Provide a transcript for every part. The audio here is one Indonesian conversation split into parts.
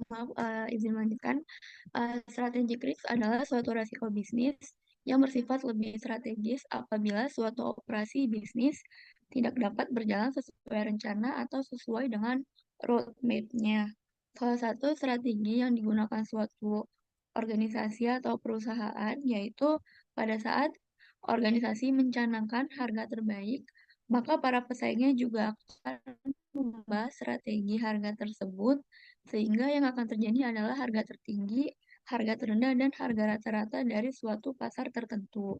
Maaf, izin melanjutkan. Strategic risk adalah suatu resiko bisnis yang bersifat lebih strategis apabila suatu operasi bisnis tidak dapat berjalan sesuai rencana atau sesuai dengan roadmap-nya. Salah satu strategi yang digunakan suatu organisasi atau perusahaan yaitu pada saat organisasi mencanangkan harga terbaik, maka para pesaingnya juga akan mengubah strategi harga tersebut sehingga yang akan terjadi adalah harga tertinggi, harga terendah, dan harga rata-rata dari suatu pasar tertentu.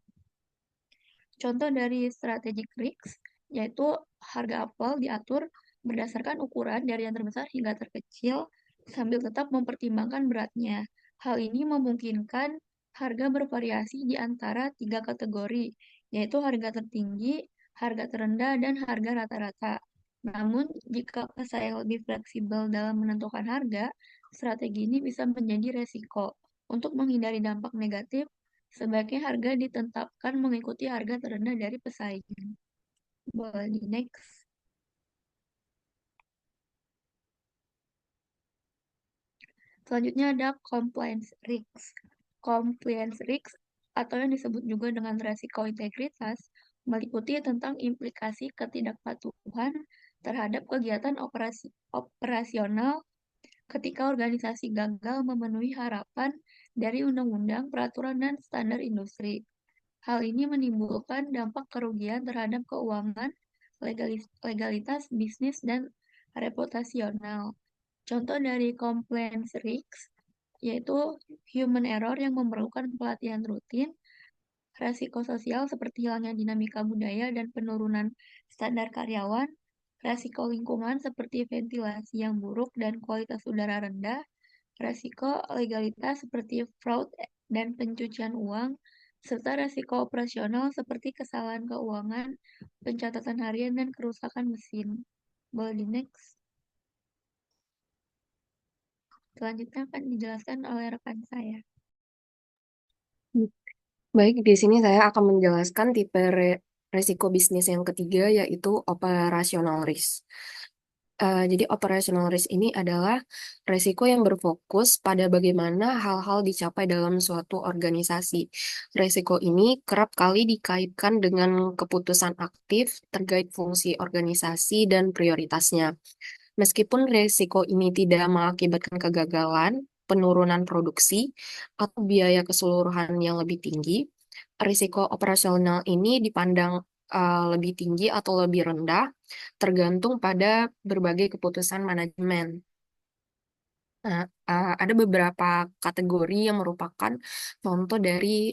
Contoh dari strategic risk yaitu harga apel diatur berdasarkan ukuran dari yang terbesar hingga terkecil sambil tetap mempertimbangkan beratnya. Hal ini memungkinkan harga bervariasi di antara tiga kategori, yaitu harga tertinggi, harga terendah, dan harga rata-rata. Namun, jika pesaing lebih fleksibel dalam menentukan harga, strategi ini bisa menjadi resiko. Untuk menghindari dampak negatif, sebaiknya harga ditetapkan mengikuti harga terendah dari pesaing. Boleh di next. Selanjutnya ada compliance risk. Compliance risk atau yang disebut juga dengan resiko integritas meliputi tentang implikasi ketidakpatuhan terhadap kegiatan operasional ketika organisasi gagal memenuhi harapan dari undang-undang, peraturan, dan standar industri. Hal ini menimbulkan dampak kerugian terhadap keuangan, legalitas bisnis, dan reputasional. Contoh dari compliance risk yaitu human error yang memerlukan pelatihan rutin, resiko sosial seperti hilangnya dinamika budaya dan penurunan standar karyawan, resiko lingkungan seperti ventilasi yang buruk dan kualitas udara rendah, resiko legalitas seperti fraud dan pencucian uang, serta resiko operasional seperti kesalahan keuangan, pencatatan harian, dan kerusakan mesin. Boleh di next. Selanjutnya akan dijelaskan oleh rekan saya. Baik, di sini saya akan menjelaskan tipe resiko bisnis yang ketiga, yaitu operational risk. Jadi operational risk ini adalah resiko yang berfokus pada bagaimana hal-hal dicapai dalam suatu organisasi. Resiko ini kerap kali dikaitkan dengan keputusan aktif terkait fungsi organisasi dan prioritasnya. Meskipun resiko ini tidak mengakibatkan kegagalan, penurunan produksi, atau biaya keseluruhan yang lebih tinggi, risiko operasional ini dipandang lebih tinggi atau lebih rendah, tergantung pada berbagai keputusan manajemen. Nah, ada beberapa kategori yang merupakan contoh dari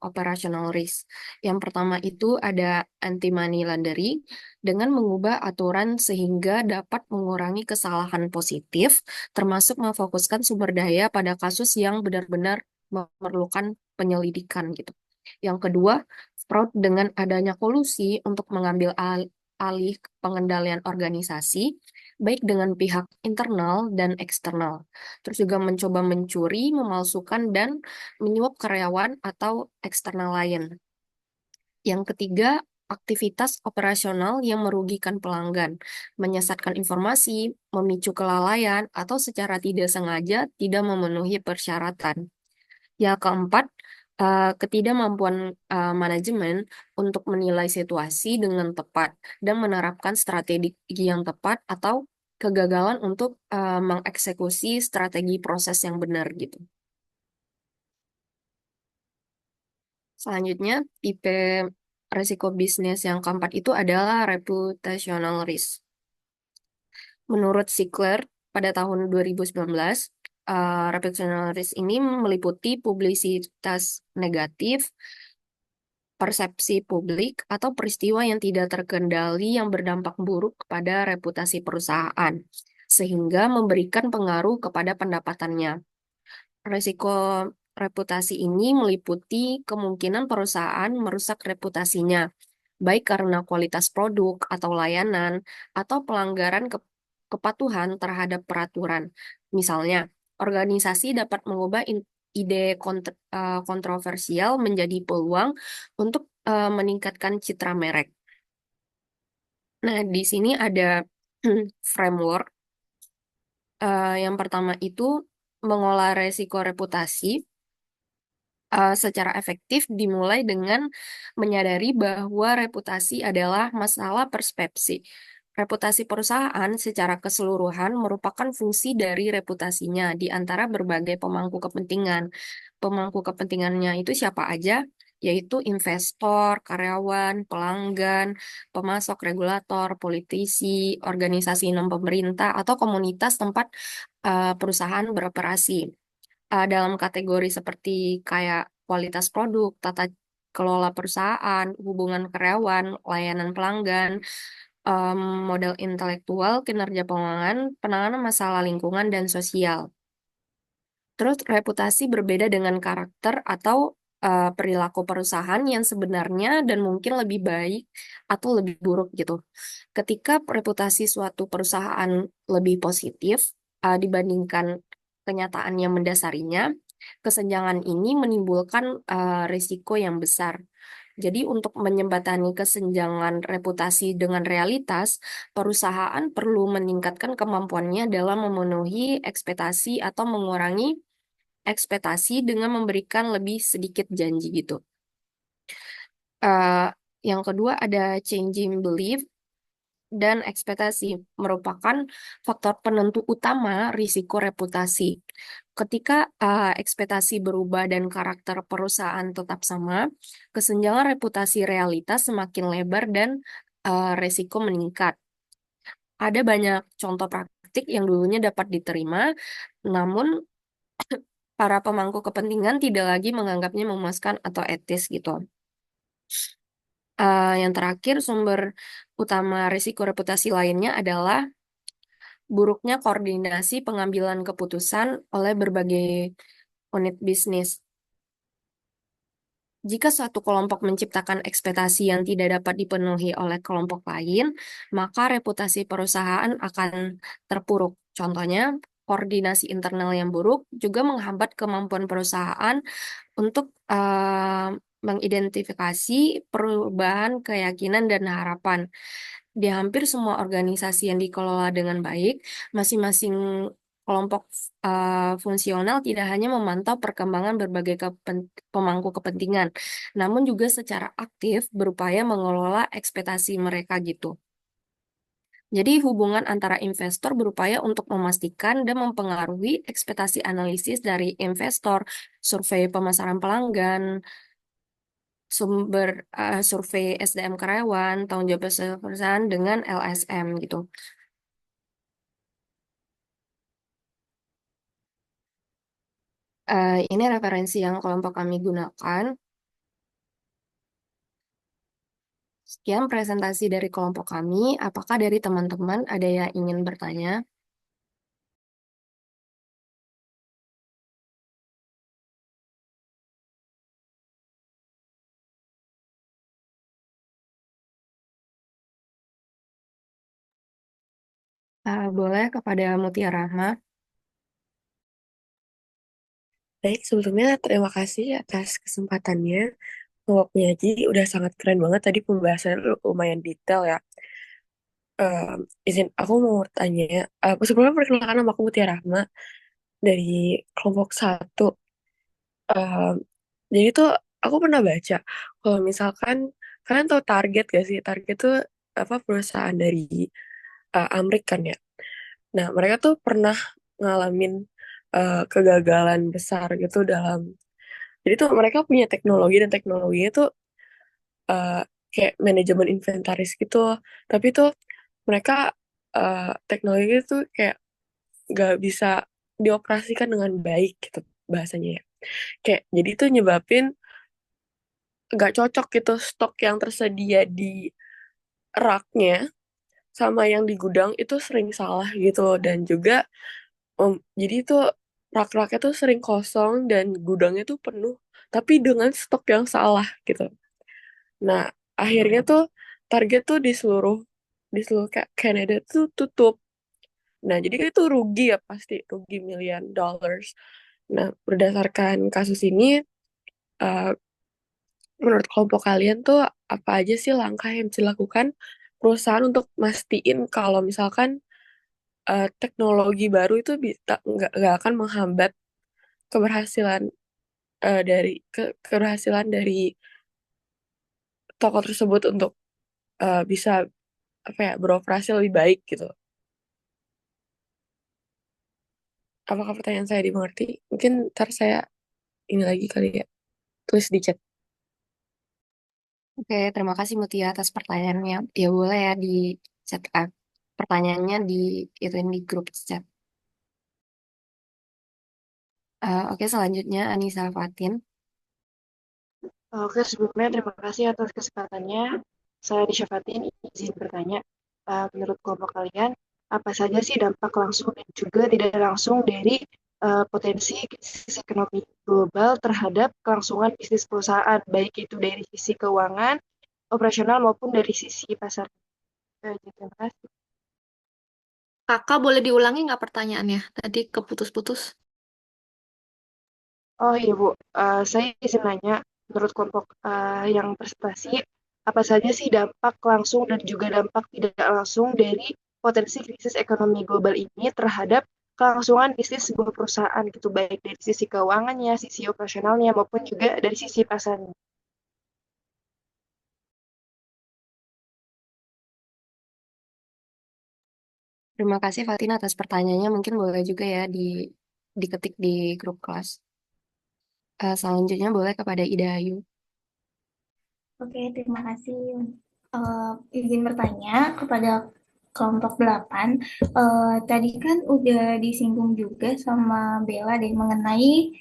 operational risk. Yang pertama itu ada anti-money laundering dengan mengubah aturan sehingga dapat mengurangi kesalahan positif, termasuk memfokuskan sumber daya pada kasus yang benar-benar memerlukan penyelidikan gitu. Yang kedua, fraud dengan adanya kolusi untuk mengambil alih pengendalian organisasi baik dengan pihak internal dan eksternal. Terus juga mencoba mencuri, memalsukan, dan menyuap karyawan atau eksternal lain. Yang ketiga, aktivitas operasional yang merugikan pelanggan, menyesatkan informasi, memicu kelalaian, atau secara tidak sengaja tidak memenuhi persyaratan. Yang keempat, ketidakmampuan manajemen untuk menilai situasi dengan tepat dan menerapkan strategi yang tepat atau kegagalan untuk mengeksekusi strategi proses yang benar gitu. Selanjutnya, tipe resiko bisnis yang keempat itu adalah reputational risk. Menurut Ziegler, pada tahun 2019, reputational risk ini meliputi publisitas negatif, persepsi publik, atau peristiwa yang tidak terkendali yang berdampak buruk kepada reputasi perusahaan, sehingga memberikan pengaruh kepada pendapatannya. Risiko reputasi ini meliputi kemungkinan perusahaan merusak reputasinya, baik karena kualitas produk atau layanan, atau pelanggaran kepatuhan terhadap peraturan. Misalnya, organisasi dapat mengubah ide kontroversial menjadi peluang untuk meningkatkan citra merek. Nah, di sini ada framework Yang pertama itu mengolah resiko reputasi secara efektif dimulai dengan menyadari bahwa reputasi adalah masalah persepsi. Reputasi perusahaan secara keseluruhan merupakan fungsi dari reputasinya di antara berbagai pemangku kepentingan. Pemangku kepentingannya itu siapa aja? Yaitu investor, karyawan, pelanggan, pemasok, regulator, politisi, organisasi non-pemerintah, atau komunitas tempat perusahaan beroperasi dalam kategori seperti kayak kualitas produk, tata kelola perusahaan, hubungan karyawan, layanan pelanggan, em, modal intelektual, kinerja keuangan, penanganan masalah lingkungan dan sosial. Terus reputasi berbeda dengan karakter atau perilaku perusahaan yang sebenarnya dan mungkin lebih baik atau lebih buruk gitu. Ketika reputasi suatu perusahaan lebih positif dibandingkan kenyataan yang mendasarinya, kesenjangan ini menimbulkan risiko yang besar. Jadi untuk menjembatani kesenjangan reputasi dengan realitas, perusahaan perlu meningkatkan kemampuannya dalam memenuhi ekspektasi atau mengurangi ekspektasi dengan memberikan lebih sedikit janji gitu. Eh, yang kedua ada changing belief dan ekspektasi merupakan faktor penentu utama risiko reputasi. Ketika ekspektasi berubah dan karakter perusahaan tetap sama, kesenjangan reputasi realitas semakin lebar dan risiko meningkat. Ada banyak contoh praktik yang dulunya dapat diterima, namun para pemangku kepentingan tidak lagi menganggapnya memuaskan atau etis gitu. Yang terakhir, sumber utama risiko reputasi lainnya adalah buruknya koordinasi pengambilan keputusan oleh berbagai unit bisnis. Jika suatu kelompok menciptakan ekspektasi yang tidak dapat dipenuhi oleh kelompok lain, maka reputasi perusahaan akan terpuruk. Contohnya, koordinasi internal yang buruk juga menghambat kemampuan perusahaan untuk mengidentifikasi perubahan keyakinan dan harapan. Di hampir semua organisasi yang dikelola dengan baik, masing-masing kelompok fungsional tidak hanya memantau perkembangan berbagai pemangku kepentingan, namun juga secara aktif berupaya mengelola ekspektasi mereka gitu. Jadi hubungan antara investor berupaya untuk memastikan dan mempengaruhi ekspektasi analisis dari investor, survei pemasaran pelanggan, sumber survei SDM karyawan, tanggung jawab perusahaan dengan LSM gitu. Ini referensi yang kelompok kami gunakan. Sekian presentasi dari kelompok kami. Apakah dari teman-teman ada yang ingin bertanya? Boleh kepada Mutia Rahma. Baik, sebelumnya terima kasih atas kesempatannya. Kelompoknya jadi udah sangat keren banget tadi pembahasannya lumayan detail ya. Em, izin aku mau tanya, sebelumnya perkenalkan nama aku Mutia Rahma dari kelompok satu. Em, jadi tuh aku pernah baca kalau misalkan kalian tahu Target gak sih? Target tuh apa perusahaan dari Amrik kan ya. Nah mereka tuh pernah ngalamin kegagalan besar gitu dalam. Jadi tuh mereka punya teknologi dan teknologinya tuh eh, kayak manajemen inventaris gitu. Tapi tuh mereka teknologi itu kayak gak bisa dioperasikan dengan baik gitu bahasanya ya. Kayak jadi tuh nyebabin gak cocok gitu stok yang tersedia di raknya sama yang di gudang itu sering salah gitu dan juga jadi itu rak-raknya tuh sering kosong dan gudangnya tuh penuh tapi dengan stok yang salah gitu. Nah, akhirnya tuh Target tuh di seluruh Canada tuh tutup. Nah, jadi kan itu rugi ya pasti, rugi million dollars. Nah, berdasarkan kasus ini, eh, menurut kelompok kalian tuh apa aja sih langkah yang bisa dilakukan perusahaan untuk mastiin kalau misalkan teknologi baru itu bisa nggak akan menghambat keberhasilan keberhasilan dari toko tersebut untuk bisa apa ya beroperasi lebih baik gitu. Apakah pertanyaan saya dimengerti? Mungkin ntar saya ini lagi kali ya tulis di chat. Oke, terima kasih Mutia atas pertanyaannya. Ya boleh ya di chat pertanyaannya di ituin di grup chat. Oke, selanjutnya Anissa Fatin. Oke, sebelumnya terima kasih atas kesempatannya. Saya Disyafatin, izin bertanya, menurut kelompok kalian, apa saja sih dampak langsung dan juga tidak langsung dari potensi krisis ekonomi global terhadap kelangsungan bisnis perusahaan, baik itu dari sisi keuangan, operasional maupun dari sisi pasar. Terima kasih. Kakak boleh diulangi nggak pertanyaannya? Tadi keputus-putus. Oh iya Bu, saya izin nanya, menurut kelompok yang presentasi, apa saja sih dampak langsung dan juga dampak tidak langsung dari potensi krisis ekonomi global ini terhadap kelangsungan bisnis sebuah perusahaan gitu, baik dari sisi keuangannya, sisi operasionalnya, maupun juga dari sisi pasarnya. Terima kasih Fatin atas pertanyaannya. Mungkin boleh juga ya diketik di grup kelas. Selanjutnya boleh kepada Ida Ayu. Oke, terima kasih. Izin bertanya kepada kelompok 8. Tadi kan udah disinggung juga sama Bella deh mengenai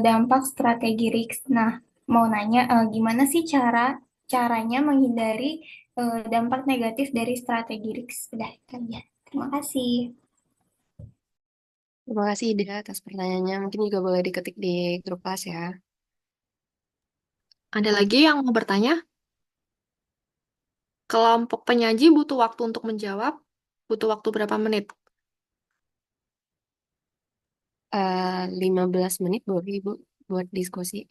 dampak strategi risk. Nah, mau nanya gimana sih caranya menghindari dampak negatif dari strategi risk? Udah itu aja. Terima kasih. Terima kasih Ida atas pertanyaannya. Mungkin juga boleh diketik di grup kelas ya. Ada lagi yang mau bertanya? Kelompok penyaji butuh waktu untuk menjawab. Butuh waktu berapa menit? 15 menit boleh Ibu buat diskusi.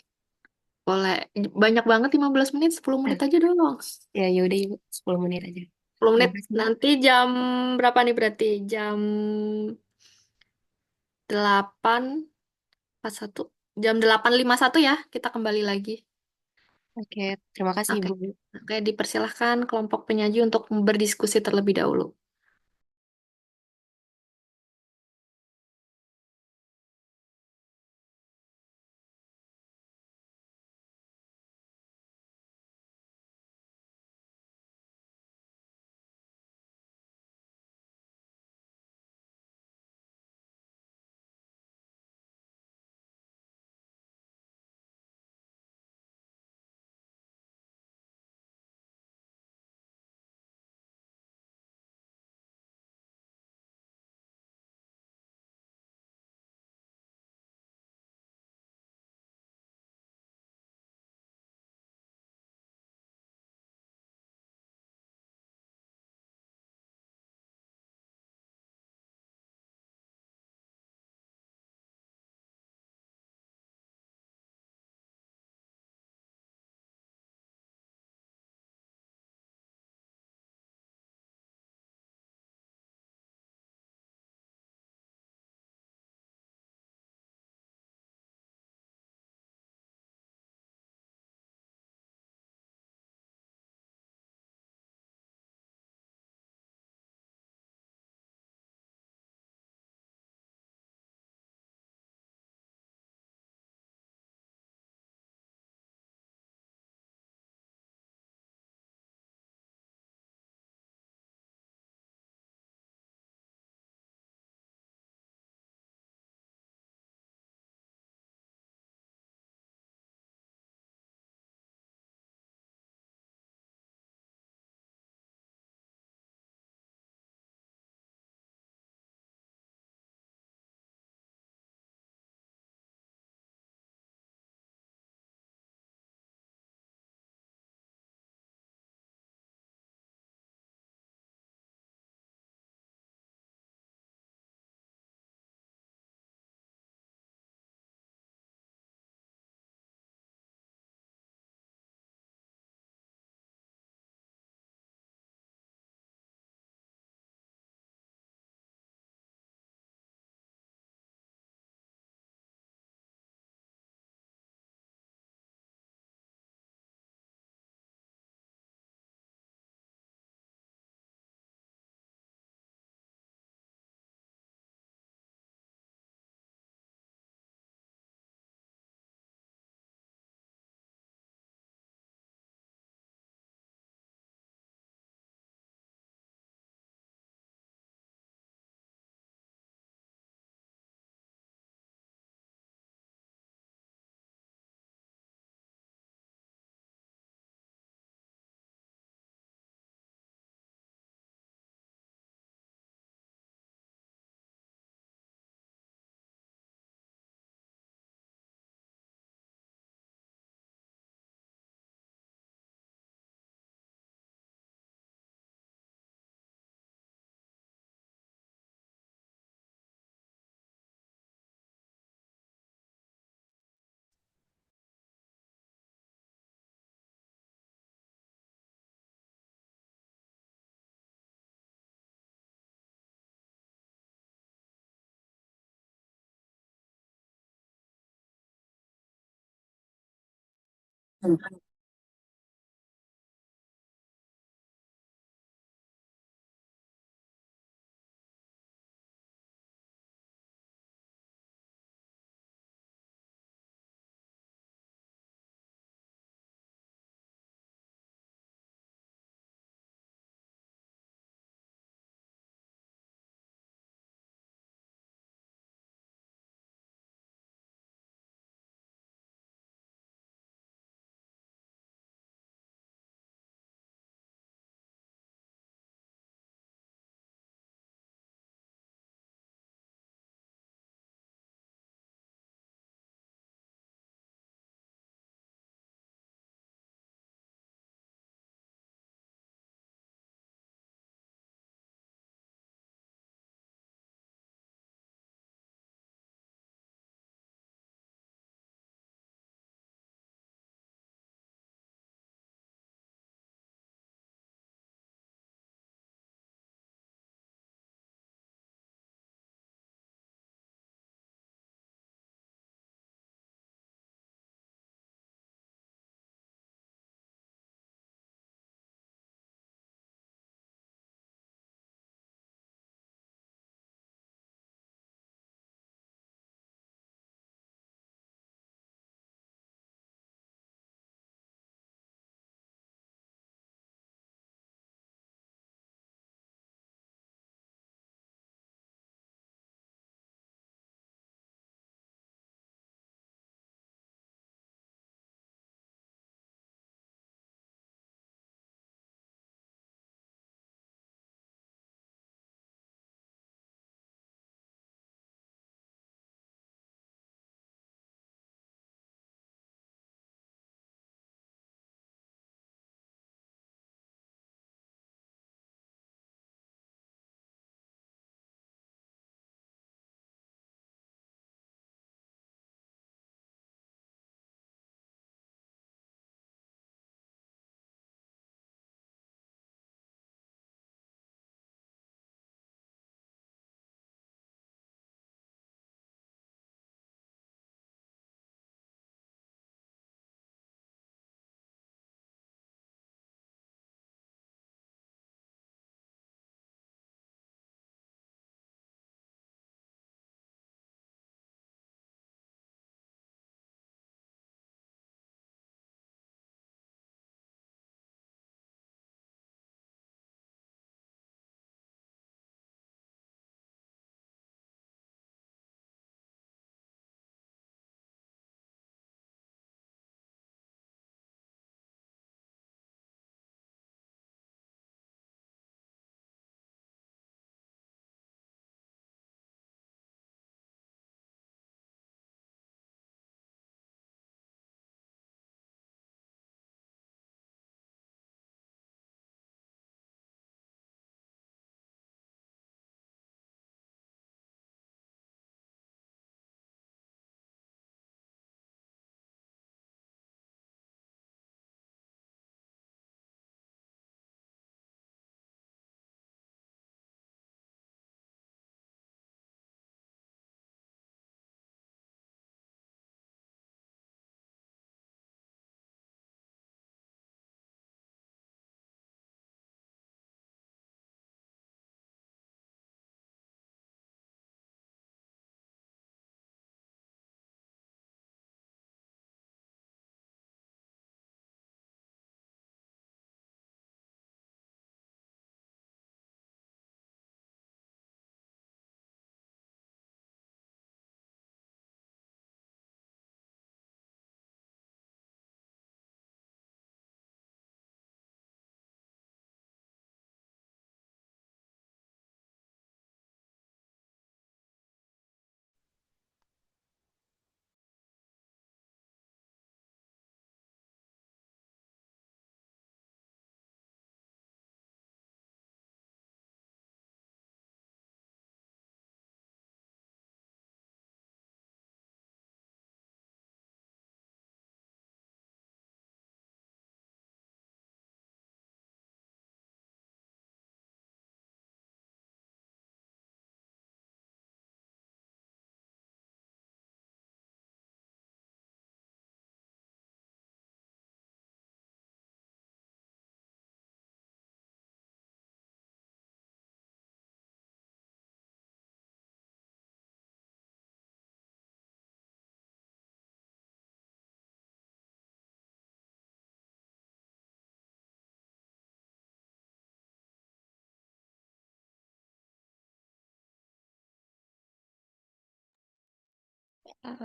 Boleh. Banyak banget 15 menit, 10 menit Eh, aja dong. ya yaudah Ibu, 10 menit aja. 10 Terima menit. kasih. Nanti jam berapa nih berarti? Jam 8.41. Jam 8.51 ya, kita kembali lagi. Oke, terima kasih Oke. Ibu. Oke, dipersilahkan kelompok penyaji untuk berdiskusi terlebih dahulu.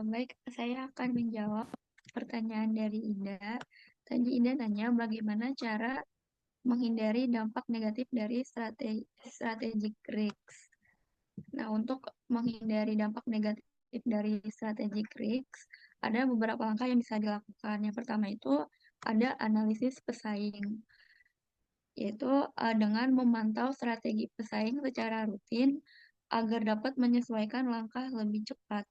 Baik, saya akan menjawab pertanyaan dari Ida. Tadi Ida nanya bagaimana cara menghindari dampak negatif dari strategic risks. Nah, untuk menghindari dampak negatif dari strategic risks, ada beberapa langkah yang bisa dilakukan. Yang pertama itu ada analisis pesaing, yaitu dengan memantau strategi pesaing secara rutin agar dapat menyesuaikan langkah lebih cepat.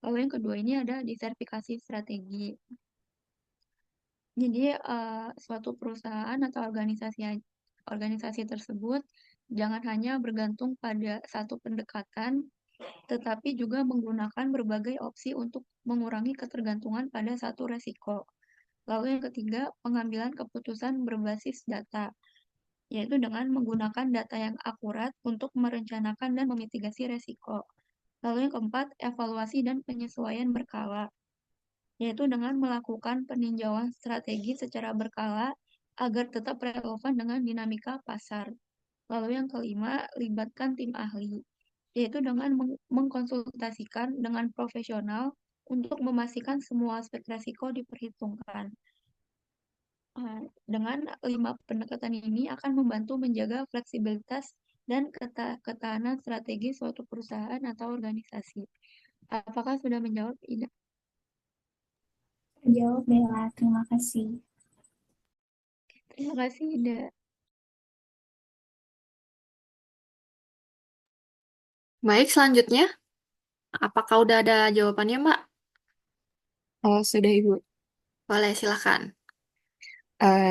Lalu yang kedua ini ada diversifikasi strategi. Jadi suatu perusahaan atau organisasi tersebut jangan hanya bergantung pada satu pendekatan, tetapi juga menggunakan berbagai opsi untuk mengurangi ketergantungan pada satu resiko. Lalu yang ketiga, pengambilan keputusan berbasis data, yaitu dengan menggunakan data yang akurat untuk merencanakan dan memitigasi resiko. Lalu yang keempat, evaluasi dan penyesuaian berkala, yaitu dengan melakukan peninjauan strategi secara berkala agar tetap relevan dengan dinamika pasar. Lalu yang kelima, libatkan tim ahli, yaitu dengan mengkonsultasikan dengan profesional untuk memastikan semua aspek risiko diperhitungkan. Dengan 5 pendekatan ini akan membantu menjaga fleksibilitas dan ketahanan strategi suatu perusahaan atau organisasi. Apakah sudah menjawab, Ida? Jawab Bella, terima kasih. Terima kasih, Ida. Baik, selanjutnya. Apakah udah ada jawabannya, Mbak? Sudah Ibu. Boleh, silakan.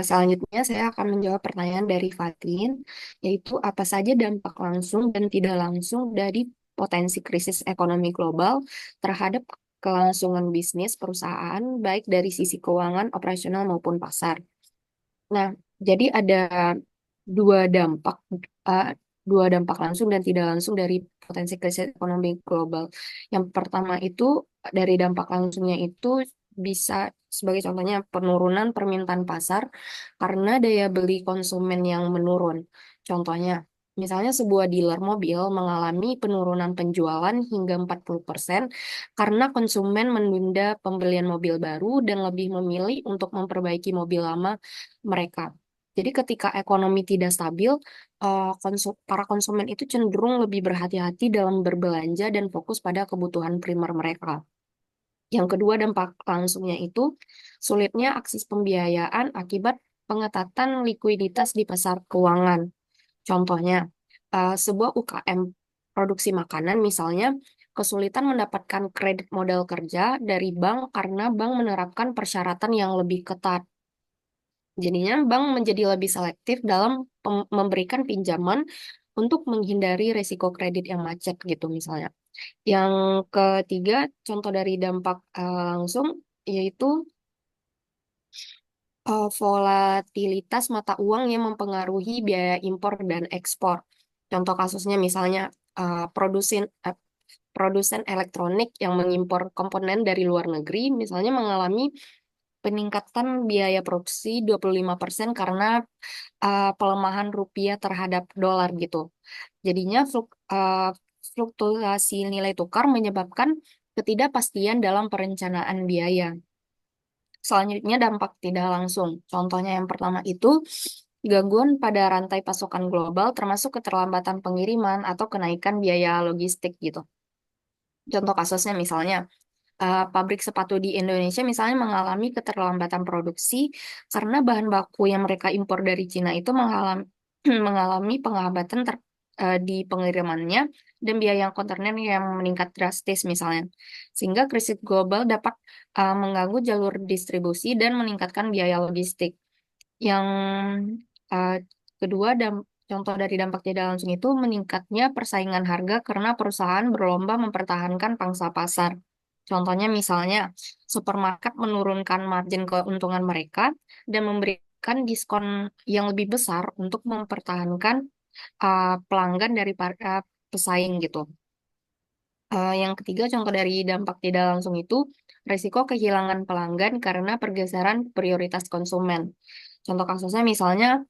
Selanjutnya saya akan menjawab pertanyaan dari Fatin, yaitu apa saja dampak langsung dan tidak langsung dari potensi krisis ekonomi global terhadap kelangsungan bisnis perusahaan, baik dari sisi keuangan, operasional maupun pasar. Nah, jadi ada dua dampak, uh, dua dampak langsung dan tidak langsung dari potensi krisis ekonomi global. Yang pertama itu dari dampak langsungnya itu bisa sebagai contohnya penurunan permintaan pasar karena daya beli konsumen yang menurun. Contohnya, misalnya sebuah dealer mobil mengalami penurunan penjualan hingga 40% karena konsumen menunda pembelian mobil baru dan lebih memilih untuk memperbaiki mobil lama mereka. Jadi ketika ekonomi tidak stabil, para konsumen itu cenderung lebih berhati-hati dalam berbelanja dan fokus pada kebutuhan primer mereka. Yang kedua, dampak langsungnya itu sulitnya akses pembiayaan akibat pengetatan likuiditas di pasar keuangan. Contohnya, sebuah UKM produksi makanan misalnya kesulitan mendapatkan kredit modal kerja dari bank karena bank menerapkan persyaratan yang lebih ketat. Jadinya bank menjadi lebih selektif dalam memberikan pinjaman untuk menghindari risiko kredit yang macet gitu misalnya. Yang ketiga, contoh dari dampak langsung yaitu volatilitas mata uang yang mempengaruhi biaya impor dan ekspor. Contoh kasusnya misalnya produsen elektronik yang mengimpor komponen dari luar negeri misalnya mengalami peningkatan biaya produksi 25% karena pelemahan rupiah terhadap dolar gitu. Jadinya fluktuasi nilai tukar menyebabkan ketidakpastian dalam perencanaan biaya. Selanjutnya dampak tidak langsung. Contohnya yang pertama itu gangguan pada rantai pasokan global termasuk keterlambatan pengiriman atau kenaikan biaya logistik gitu. Contoh kasusnya misalnya pabrik sepatu di Indonesia misalnya mengalami keterlambatan produksi karena bahan baku yang mereka impor dari Cina itu mengalami mengalami penghambatan di pengirimannya dan biaya kontainer yang meningkat drastis misalnya. Sehingga krisis global dapat mengganggu jalur distribusi dan meningkatkan biaya logistik. Yang uh, kedua, contoh dari dampak tidak langsung itu meningkatnya persaingan harga karena perusahaan berlomba mempertahankan pangsa pasar. Contohnya misalnya, supermarket menurunkan margin keuntungan mereka dan memberikan diskon yang lebih besar untuk mempertahankan pelanggan dari para pesaing gitu. Yang ketiga, contoh dari dampak tidak langsung itu, risiko kehilangan pelanggan karena pergeseran prioritas konsumen. Contoh kasusnya misalnya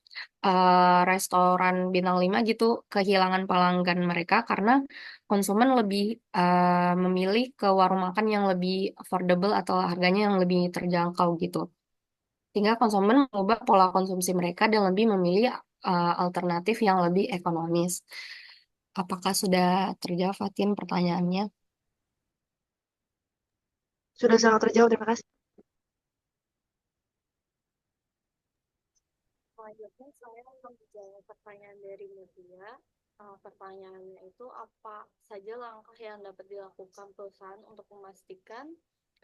restoran bintang 5 gitu kehilangan pelanggan mereka karena konsumen lebih memilih ke warung makan yang lebih affordable atau harganya yang lebih terjangkau gitu. Sehingga konsumen mengubah pola konsumsi mereka dan lebih memilih alternatif yang lebih ekonomis. Apakah sudah terjawab, Fatin, pertanyaannya? Sudah sangat terjawab, terima kasih. Selanjutnya saya akan menjawab pertanyaan dari Mutia. Pertanyaannya itu apa saja langkah yang dapat dilakukan perusahaan untuk memastikan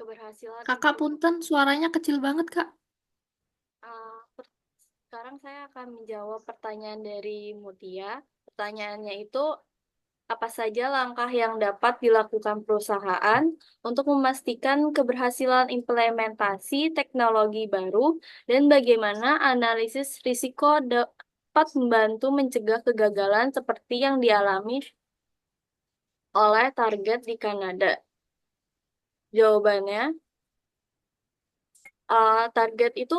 keberhasilan Kakak punten, suaranya kecil banget, Kak. Uh, Sekarang saya akan menjawab pertanyaan dari Mutia. Pertanyaannya itu, apa saja langkah yang dapat dilakukan perusahaan untuk memastikan keberhasilan implementasi teknologi baru dan bagaimana analisis risiko dapat membantu mencegah kegagalan seperti yang dialami oleh Target di Kanada? Jawabannya, Target itu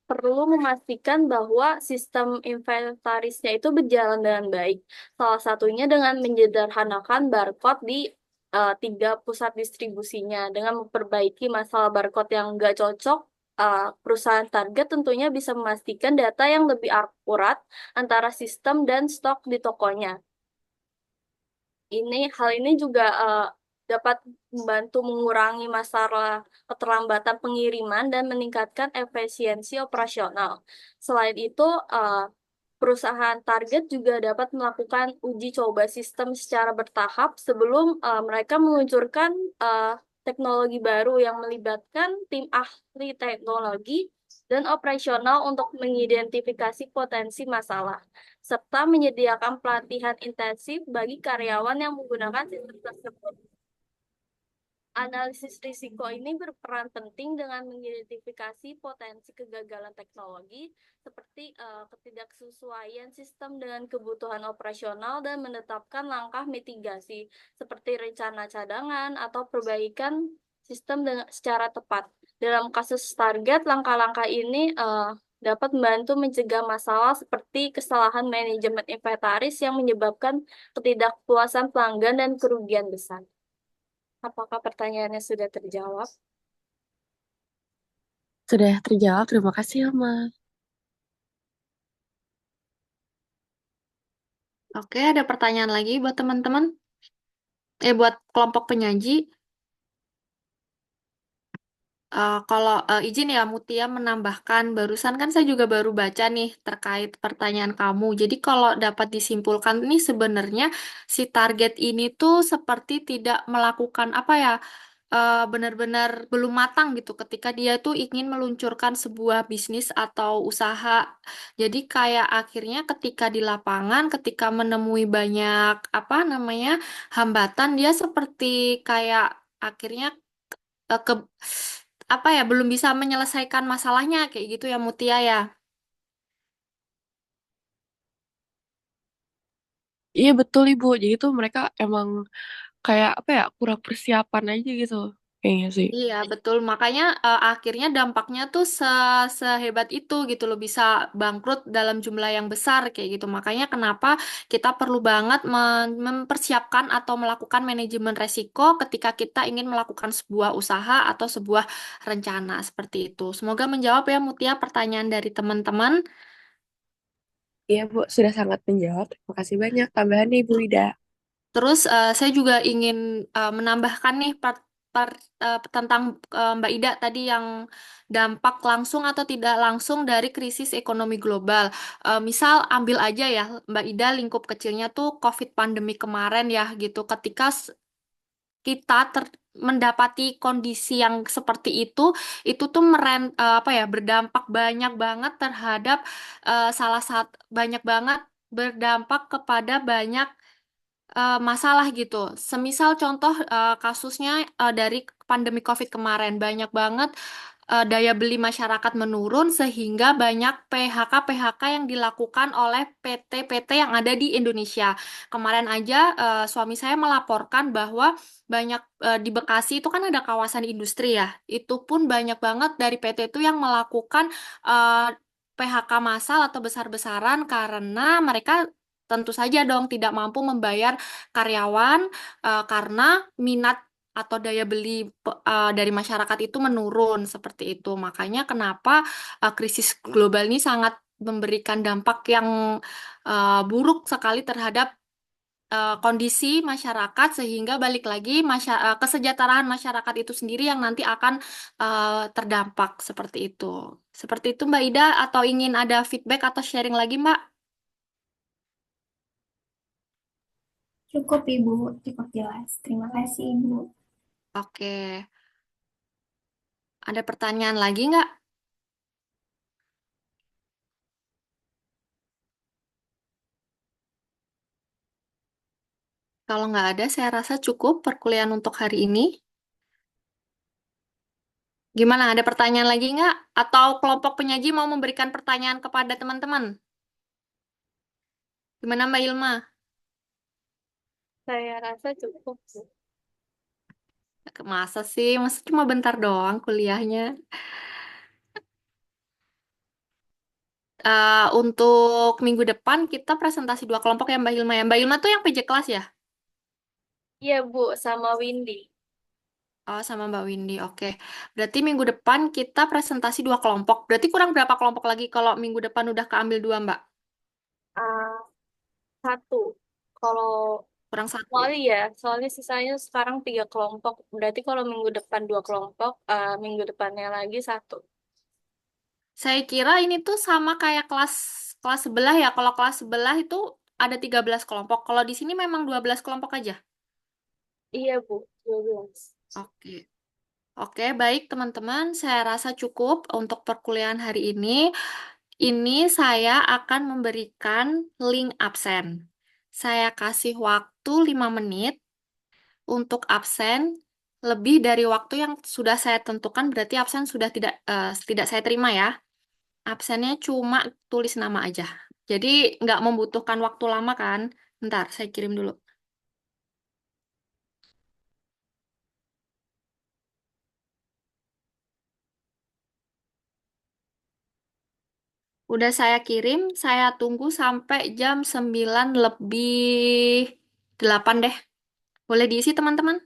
perlu memastikan bahwa sistem inventarisnya itu berjalan dengan baik. Salah satunya dengan menyederhanakan barcode di 3 pusat distribusinya. Dengan memperbaiki masalah barcode yang nggak cocok, perusahaan Target tentunya bisa memastikan data yang lebih akurat antara sistem dan stok di tokonya. Hal ini juga dapat membantu mengurangi masalah keterlambatan pengiriman dan meningkatkan efisiensi operasional. Selain itu, perusahaan target juga dapat melakukan uji coba sistem secara bertahap sebelum mereka meluncurkan uh, teknologi baru yang melibatkan tim ahli teknologi dan operasional untuk mengidentifikasi potensi masalah serta menyediakan pelatihan intensif bagi karyawan yang menggunakan sistem tersebut. Analisis risiko ini berperan penting dengan mengidentifikasi potensi kegagalan teknologi seperti ketidaksesuaian sistem dengan kebutuhan operasional dan menetapkan langkah mitigasi seperti rencana cadangan atau perbaikan sistem secara tepat. Dalam kasus target, langkah-langkah ini dapat membantu mencegah masalah seperti kesalahan manajemen inventaris yang menyebabkan ketidakpuasan pelanggan dan kerugian besar. Apakah pertanyaannya sudah terjawab? Sudah terjawab, terima kasih, Ilma. Oke, ada pertanyaan lagi buat teman-teman? Buat kelompok penyaji. Kalau izin ya Mutia menambahkan, barusan kan saya juga baru baca nih terkait pertanyaan kamu. Jadi kalau dapat disimpulkan nih sebenarnya si target ini tuh seperti tidak melakukan apa ya, benar-benar belum matang gitu ketika dia tuh ingin meluncurkan sebuah bisnis atau usaha. Jadi kayak akhirnya ketika di lapangan, ketika menemui banyak apa namanya hambatan, dia seperti kayak akhirnya ke apa ya belum bisa menyelesaikan masalahnya kayak gitu ya Mutia ya. Iya betul Ibu, jadi tuh mereka emang kayak apa ya, kurang persiapan aja gitu kayaknya sih. Iya betul, makanya akhirnya dampaknya tuh sehebat itu gitu loh, bisa bangkrut dalam jumlah yang besar kayak gitu. Makanya kenapa kita perlu banget mempersiapkan atau melakukan manajemen resiko ketika kita ingin melakukan sebuah usaha atau sebuah rencana seperti itu. Semoga menjawab ya Mutia pertanyaan dari teman-teman. Iya Bu, sudah sangat menjawab. Terima kasih banyak tambahannya Ibu Ida. Terus saya juga ingin menambahkan nih tentang Mbak Ida tadi yang dampak langsung atau tidak langsung dari krisis ekonomi global. Misal ambil aja ya Mbak Ida lingkup kecilnya tuh COVID pandemi kemarin ya gitu. Ketika kita mendapati kondisi yang seperti itu tuh apa ya berdampak banyak banget terhadap salah satu banyak banget berdampak kepada banyak masalah gitu. Semisal contoh kasusnya dari pandemi COVID kemarin, banyak banget daya beli masyarakat menurun sehingga banyak PHK-PHK yang dilakukan oleh PT-PT yang ada di Indonesia. Kemarin aja suami saya melaporkan bahwa banyak di Bekasi itu kan ada kawasan industri ya. Itu pun banyak banget dari PT itu yang melakukan PHK massal atau besar-besaran karena mereka tentu saja dong tidak mampu membayar karyawan karena minat atau daya beli dari masyarakat itu menurun seperti itu. Makanya kenapa krisis global ini sangat memberikan dampak yang buruk sekali terhadap kondisi masyarakat sehingga balik lagi kesejahteraan masyarakat itu sendiri yang nanti akan terdampak seperti itu. Seperti itu Mbak Ida atau ingin ada feedback atau sharing lagi Mbak? Cukup Ibu, cukup jelas. Terima kasih Ibu. Oke. Ada pertanyaan lagi nggak? Kalau nggak ada, saya rasa cukup perkuliahan untuk hari ini. Gimana, ada pertanyaan lagi nggak? Atau kelompok penyaji mau memberikan pertanyaan kepada teman-teman? Gimana Mbak Ilma? Saya rasa cukup. Masa sih? Masa cuma bentar doang kuliahnya? Untuk minggu depan kita presentasi 2 kelompok ya Mbak Hilma ya. Mbak Hilma tuh yang PJ kelas ya? Iya, Bu, sama Windy. Oh, sama Mbak Windy. Oke. Berarti minggu depan kita presentasi 2 kelompok. Berarti kurang berapa kelompok lagi kalau minggu depan udah keambil 2, Mbak? Ah, satu. Kalau Kurang satu. soalnya sisanya sekarang 3 kelompok. Berarti kalau minggu depan 2 kelompok, minggu depannya lagi satu. Saya kira ini tuh sama kayak kelas kelas sebelah ya. Kalau kelas sebelah itu ada 13 kelompok. Kalau di sini memang 12 kelompok aja. Iya, Bu, 12. Oke. Oke, baik teman-teman. Saya rasa cukup untuk perkuliahan hari ini. Ini saya akan memberikan link absen. Saya kasih waktu 5 menit untuk absen. Lebih dari waktu yang sudah saya tentukan, berarti absen sudah tidak saya terima ya. Absennya cuma tulis nama aja. Jadi nggak membutuhkan waktu lama kan? Bentar, saya kirim dulu. Udah saya kirim, saya tunggu sampai jam 9 lebih 8 deh. Boleh diisi teman-teman?